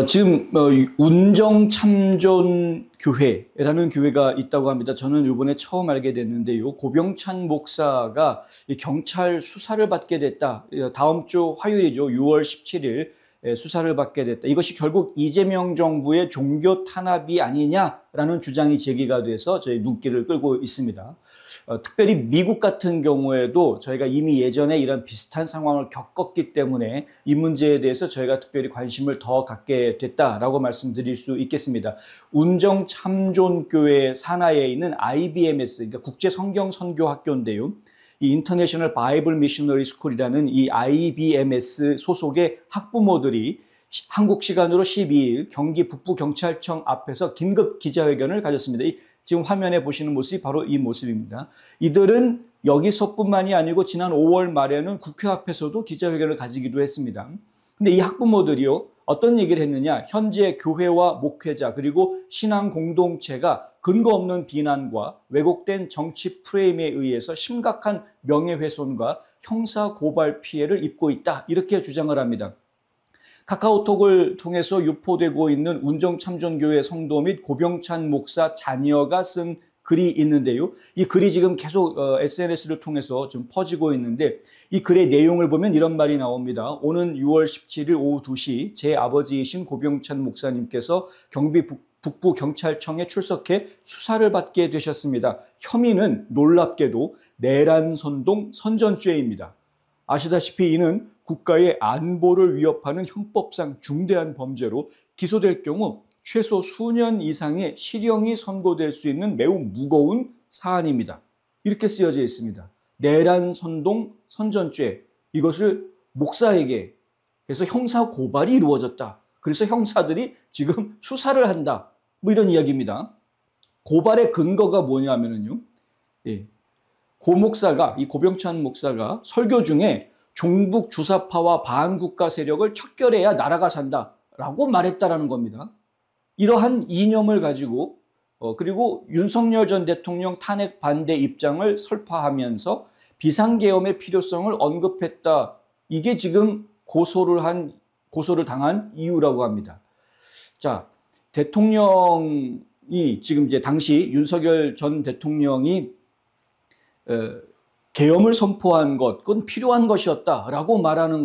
지금 운정참존교회라는 교회가 있다고 합니다. 저는 이번에 처음 알게 됐는데요. 고병찬 목사가 이 경찰 수사를 받게 됐다. 다음 주 화요일이죠. 6월 17일 수사를 받게 됐다. 이것이 결국 이재명 정부의 종교 탄압이 아니냐라는 주장이 제기가 돼서 저희 눈길을 끌고 있습니다. 특별히 미국 같은 경우에도 저희가 이미 예전에 이런 비슷한 상황을 겪었기 때문에 이 문제에 대해서 저희가 특별히 관심을 더 갖게 됐다라고 말씀드릴 수 있겠습니다. 운정참존교회 산하에 있는 IBMS, 그러니까 국제성경선교학교인데요. 이 인터내셔널 바이블 미셔너리 스쿨이라는 이 IBMS 소속의 학부모들이 한국 시간으로 12일 경기 북부경찰청 앞에서 긴급 기자회견을 가졌습니다. 지금 화면에 보시는 모습이 바로 이 모습입니다. 이들은 여기서뿐만이 아니고 지난 5월 말에는 국회 앞에서도 기자회견을 가지기도 했습니다. 근데 이 학부모들이요, 어떤 얘기를 했느냐? 현재 교회와 목회자 그리고 신앙 공동체가 근거 없는 비난과 왜곡된 정치 프레임에 의해서 심각한 명예훼손과 형사 고발 피해를 입고 있다. 이렇게 주장을 합니다. 카카오톡을 통해서 유포되고 있는 운정참존교회 성도 및 고병찬 목사 자녀가 쓴 글이 있는데요. 이 글이 지금 계속 SNS를 통해서 좀 퍼지고 있는데 이 글의 내용을 보면 이런 말이 나옵니다. 오는 6월 17일 오후 2시 제 아버지이신 고병찬 목사님께서 경기 북부 경찰청에 출석해 수사를 받게 되셨습니다. 혐의는 놀랍게도 내란 선동 선전죄입니다. 아시다시피 이는 국가의 안보를 위협하는 형법상 중대한 범죄로 기소될 경우 최소 수년 이상의 실형이 선고될 수 있는 매우 무거운 사안입니다. 이렇게 쓰여져 있습니다. 내란 선동 선전죄, 이것을 목사에게 해서 형사 고발이 이루어졌다. 그래서 형사들이 지금 수사를 한다. 뭐 이런 이야기입니다. 고발의 근거가 뭐냐면요. 고 목사가, 이 고병찬 목사가 설교 중에 종북 주사파와 반국가 세력을 척결해야 나라가 산다라고 말했다라는 겁니다. 이러한 이념을 가지고 그리고 윤석열 전 대통령 탄핵 반대 입장을 설파하면서 비상계엄의 필요성을 언급했다. 이게 지금 고소를 당한 이유라고 합니다. 자, 대통령이 지금 이제 당시 윤석열 전 대통령이 계엄을 선포한 것, 그건 필요한 것이었다라고 말하는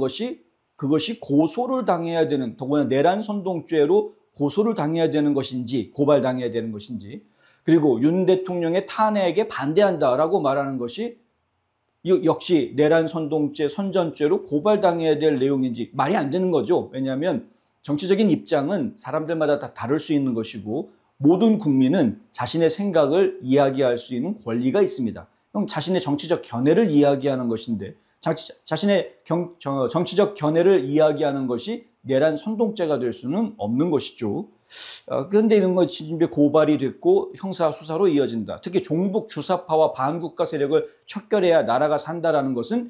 그것이 고소를 당해야 되는, 더구나 내란 선동죄로 고소를 당해야 되는 것인지, 고발당해야 되는 것인지, 그리고 윤 대통령의 탄핵에 반대한다라고 말하는 것이 역시 내란 선동죄, 선전죄로 고발당해야 될 내용인지 말이 안 되는 거죠. 왜냐하면 정치적인 입장은 사람들마다 다 다를 수 있는 것이고 모든 국민은 자신의 생각을 이야기할 수 있는 권리가 있습니다. 자신의 정치적 견해를 이야기하는 것인데 자신의 정치적 견해를 이야기하는 것이 내란 선동죄가 될 수는 없는 것이죠. 그런데 이런 것이 고발이 됐고 형사 수사로 이어진다. 특히 종북 주사파와 반국가 세력을 척결해야 나라가 산다라는 것은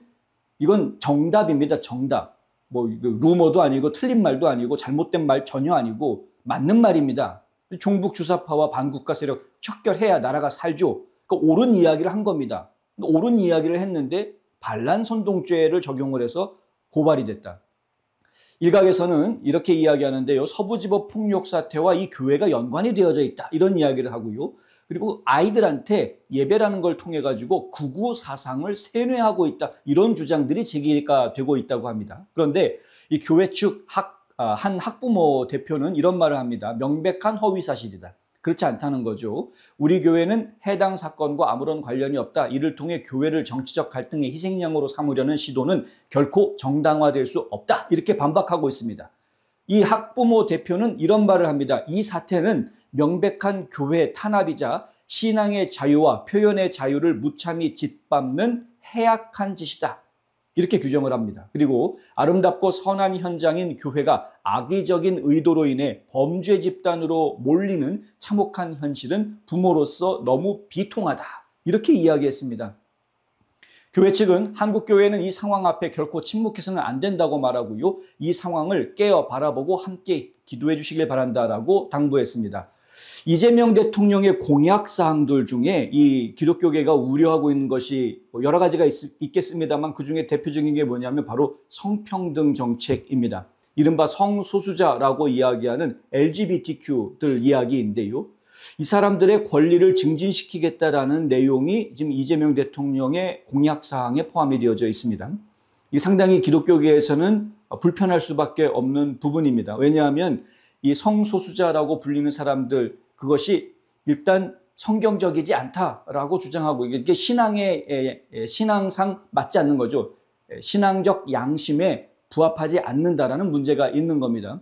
이건 정답입니다. 정답. 뭐 루머도 아니고 틀린 말도 아니고 잘못된 말 전혀 아니고 맞는 말입니다. 종북 주사파와 반국가 세력 척결해야 나라가 살죠. 그러니까 옳은 이야기를 한 겁니다. 옳은 이야기를 했는데 반란 선동죄를 적용을 해서 고발이 됐다. 일각에서는 이렇게 이야기하는데요. 서부지법 폭력 사태와 이 교회가 연관이 되어져 있다. 이런 이야기를 하고요. 그리고 아이들한테 예배라는 걸 통해 가지고 극우 사상을 세뇌하고 있다. 이런 주장들이 제기가 되고 있다고 합니다. 그런데 이 교회 측 한 학부모 대표는 이런 말을 합니다. 명백한 허위 사실이다. 그렇지 않다는 거죠. 우리 교회는 해당 사건과 아무런 관련이 없다. 이를 통해 교회를 정치적 갈등의 희생양으로 삼으려는 시도는 결코 정당화될 수 없다. 이렇게 반박하고 있습니다. 이 학부모 대표는 이런 말을 합니다. 이 사태는 명백한 교회 탄압이자 신앙의 자유와 표현의 자유를 무참히 짓밟는 해악한 짓이다. 이렇게 규정을 합니다. 그리고 아름답고 선한 현장인 교회가 악의적인 의도로 인해 범죄 집단으로 몰리는 참혹한 현실은 부모로서 너무 비통하다. 이렇게 이야기했습니다. 교회 측은 한국교회는 이 상황 앞에 결코 침묵해서는 안 된다고 말하고요. 이 상황을 깨어 바라보고 함께 기도해 주시길 바란다라고 당부했습니다. 이재명 대통령의 공약사항들 중에 이 기독교계가 우려하고 있는 것이 여러 가지가 있겠습니다만 그중에 대표적인 게 뭐냐면 바로 성평등 정책입니다. 이른바 성소수자라고 이야기하는 LGBTQ들 이야기인데요. 이 사람들의 권리를 증진시키겠다라는 내용이 지금 이재명 대통령의 공약사항에 포함이 되어져 있습니다. 이 상당히 기독교계에서는 불편할 수밖에 없는 부분입니다. 왜냐하면 이 성소수자라고 불리는 사람들, 그것이 일단 성경적이지 않다라고 주장하고, 이게 신앙상 맞지 않는 거죠. 신앙적 양심에 부합하지 않는다라는 문제가 있는 겁니다.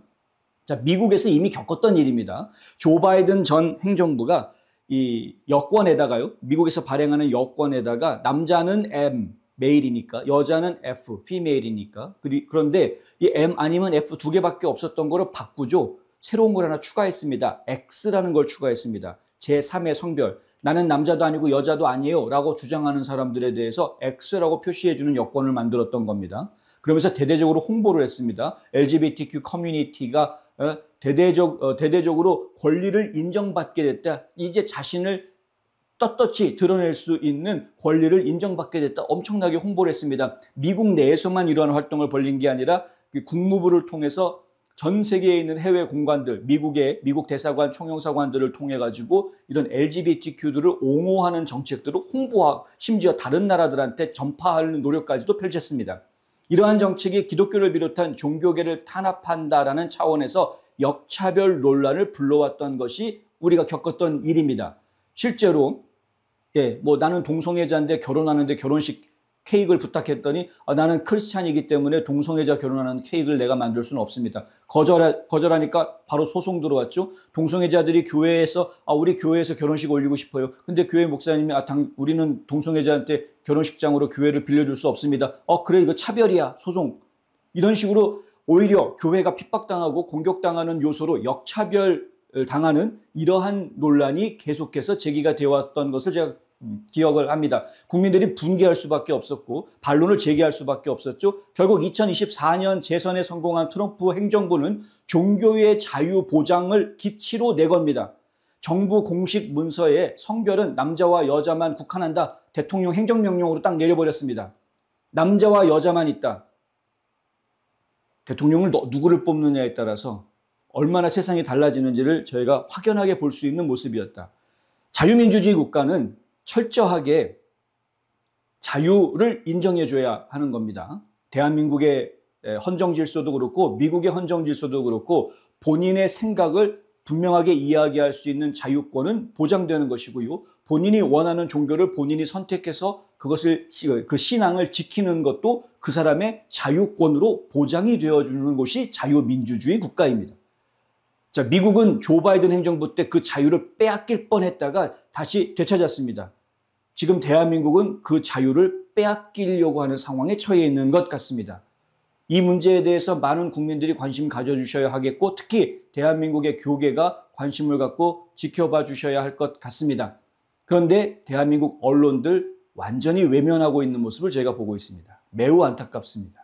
자, 미국에서 이미 겪었던 일입니다. 조 바이든 전 행정부가 이 여권에다가요, 미국에서 발행하는 여권에다가 남자는 M, 메일이니까, 여자는 F, 피메일이니까. 그런데 이 M 아니면 F 두 개밖에 없었던 거를 바꾸죠. 새로운 걸 하나 추가했습니다. X라는 걸 추가했습니다. 제3의 성별. 나는 남자도 아니고 여자도 아니에요 라고 주장하는 사람들에 대해서 X라고 표시해주는 여권을 만들었던 겁니다. 그러면서 대대적으로 홍보를 했습니다. LGBTQ 커뮤니티가 대대적으로 권리를 인정받게 됐다. 이제 자신을 떳떳이 드러낼 수 있는 권리를 인정받게 됐다. 엄청나게 홍보를 했습니다. 미국 내에서만 이러한 활동을 벌린 게 아니라 국무부를 통해서 전 세계에 있는 해외 공관들, 미국 대사관, 총영사관들을 통해 가지고 이런 LGBTQ들을 옹호하는 정책들을 홍보하고 심지어 다른 나라들한테 전파하는 노력까지도 펼쳤습니다. 이러한 정책이 기독교를 비롯한 종교계를 탄압한다라는 차원에서 역차별 논란을 불러왔던 것이 우리가 겪었던 일입니다. 실제로 나는 동성애자인데 결혼하는데 결혼식 케이크를 부탁했더니 나는 크리스찬이기 때문에 동성애자 결혼하는 케이크를 내가 만들 수는 없습니다. 거절하니까 바로 소송 들어왔죠. 동성애자들이 교회에서 우리 교회에서 결혼식 올리고 싶어요. 근데 교회 목사님이 우리는 동성애자한테 결혼식장으로 교회를 빌려줄 수 없습니다. 그래, 이거 차별이야. 소송. 이런 식으로 오히려 교회가 핍박당하고 공격당하는 요소로 역차별 당하는 이러한 논란이 계속해서 제기가 되어 왔던 것을 제가 기억을 합니다. 국민들이 분개할 수밖에 없었고 반론을 제기할 수밖에 없었죠. 결국 2024년 재선에 성공한 트럼프 행정부는 종교의 자유 보장을 기치로 내겁니다. 정부 공식 문서에 성별은 남자와 여자만 국한한다. 대통령 행정명령으로 딱 내려버렸습니다. 남자와 여자만 있다. 대통령을 누구를 뽑느냐에 따라서 얼마나 세상이 달라지는지를 저희가 확연하게 볼 수 있는 모습이었다. 자유민주주의 국가는 철저하게 자유를 인정해줘야 하는 겁니다. 대한민국의 헌정 질서도 그렇고 미국의 헌정 질서도 그렇고 본인의 생각을 분명하게 이야기할 수 있는 자유권은 보장되는 것이고요. 본인이 원하는 종교를 본인이 선택해서 그 신앙을 지키는 것도 그 사람의 자유권으로 보장이 되어주는 것이 자유민주주의 국가입니다. 자, 미국은 조 바이든 행정부 때 그 자유를 빼앗길 뻔했다가 다시 되찾았습니다. 지금 대한민국은 그 자유를 빼앗기려고 하는 상황에 처해 있는 것 같습니다. 이 문제에 대해서 많은 국민들이 관심 가져주셔야 하겠고 특히 대한민국의 교계가 관심을 갖고 지켜봐 주셔야 할 것 같습니다. 그런데 대한민국 언론들 완전히 외면하고 있는 모습을 제가 보고 있습니다. 매우 안타깝습니다.